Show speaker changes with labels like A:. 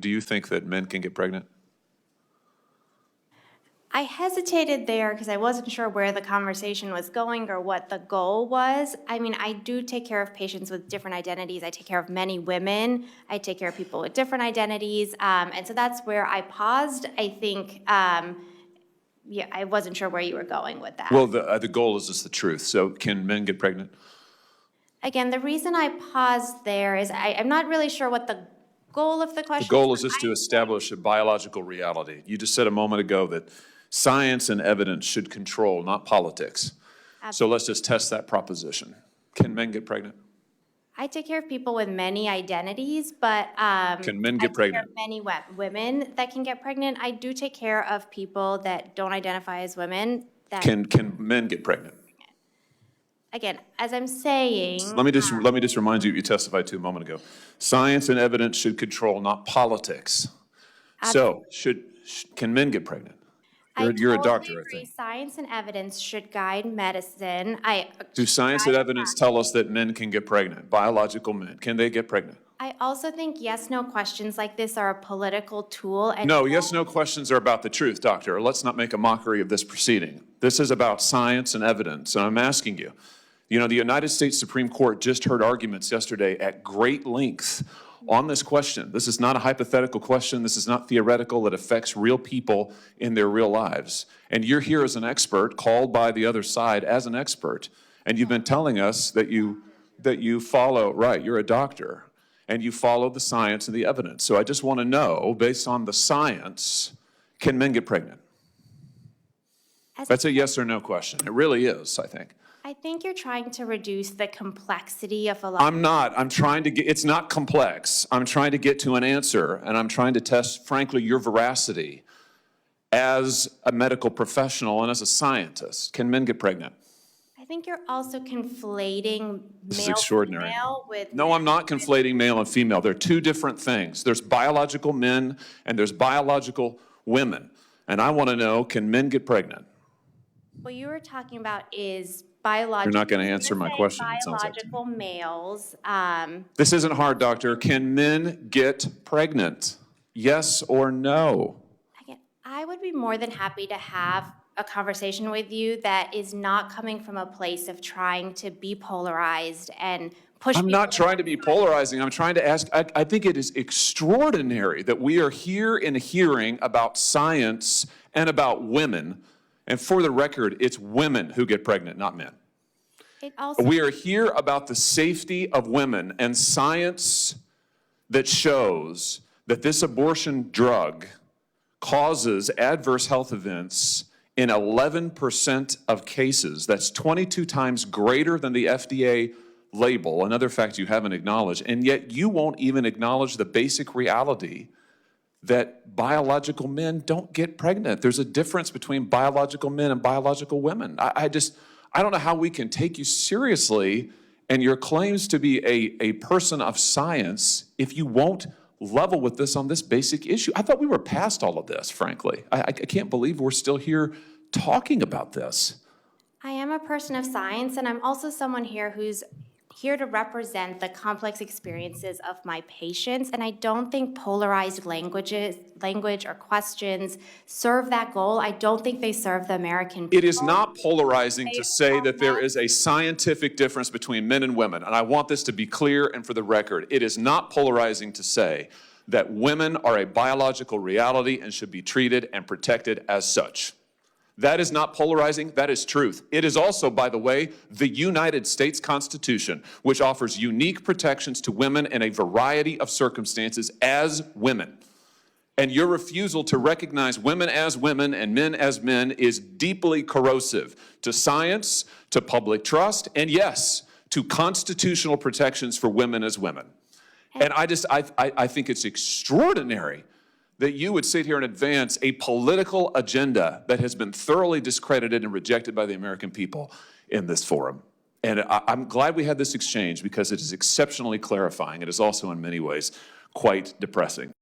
A: Do you think that men can get pregnant?
B: I hesitated there because I wasn't sure where the conversation was going or what the goal was. I mean, I do take care of patients with different identities. I take care of many women. I take care of people with different identities. And so that's where I paused. I think, yeah, I wasn't sure where you were going with that.
A: Well, the goal is just the truth. So can men get pregnant?
B: Again, the reason I paused there is I'm not really sure what the goal of the question
A: The goal is just to establish a biological reality. You just said a moment ago that science and evidence should control, not politics. So let's just test that proposition. Can men get pregnant?
B: I take care of people with many identities, but
A: Can men get
B: I take care
A: pregnant?
B: of many women that can get pregnant. I do take care of people that don't identify as women. That
A: Can men get pregnant?
B: again, as I'm saying,
A: Let me just remind you what you testified to a moment ago. Science and evidence should control, not politics. So can men get pregnant? You're a doctor, I
B: agree.
A: think.
B: Science and evidence should guide medicine.
A: Do science and evidence tell us that men can get pregnant? Biological men, can they get pregnant?
B: I also think yes/no questions like this are a political tool. And
A: No, yes/no questions are about the truth, doctor. Let's not make a mockery of this proceeding. This is about science and evidence, and I'm asking you. You know, the United States Supreme Court just heard arguments yesterday at great length on this question. This is not a hypothetical question. This is not theoretical. It affects real people in their real lives. And you're here as an expert, called by the other side as an expert, and you've been telling us that you follow, right, you're a doctor, and you follow the science and the evidence. So I just want to know, based on the science, can men get pregnant? That's a yes or no question. It really is, I think.
B: I think you're trying to reduce the complexity of a lot.
A: I'm not. I'm trying to get, it's not complex. I'm trying to get to an answer, and I'm trying to test, frankly, your veracity as a medical professional and as a scientist. Can men get pregnant?
B: I think you're also conflating
A: This is
B: male
A: extraordinary.
B: female with
A: No, I'm not conflating male and female. They're two different things. There's biological men and there's biological women. And I want to know, can men get pregnant?
B: What you were talking about is biological.
A: You're not going to answer my question, it sounds like.
B: Biological males.
A: This isn't hard, doctor. Can men get pregnant? Yes or no?
B: Again, I would be more than happy to have a conversation with you that is not coming from a place of trying to be polarized and push.
A: I'm not trying to be polarizing. I'm trying to ask, I think it is extraordinary that we are here in a hearing about science and about women. And for the record, it's women who get pregnant, not men. We are here about the safety of women and science that shows that this abortion drug causes adverse health events in 11% of cases. That's 22 times greater than the FDA label, another fact you haven't acknowledged, and yet you won't even acknowledge the basic reality that biological men don't get pregnant. There's a difference between biological men and biological women. I don't know how we can take you seriously and your claims to be a person of science if you won't level with this on this basic issue. I thought we were past all of this, frankly. I can't believe we're still here talking about this.
B: I am a person of science, and I'm also someone here who's here to represent the complex experiences of my patients, and I don't think polarized language or questions serve that goal. I don't think they serve the American people.
A: It is not polarizing to say that there is a scientific difference between men and women, and I want this to be clear and for the record. It is not polarizing to say that women are a biological reality and should be treated and protected as such. That is not polarizing, that is truth. It is also, by the way, the United States Constitution, which offers unique protections to women in a variety of circumstances as women. And your refusal to recognize women as women and men as men is deeply corrosive to science, to public trust, and yes, to constitutional protections for women as women. And I think it's extraordinary that you would sit here and advance a political agenda that has been thoroughly discredited and rejected by the American people in this forum. And I'm glad we had this exchange because it is exceptionally clarifying. It is also in many ways quite depressing.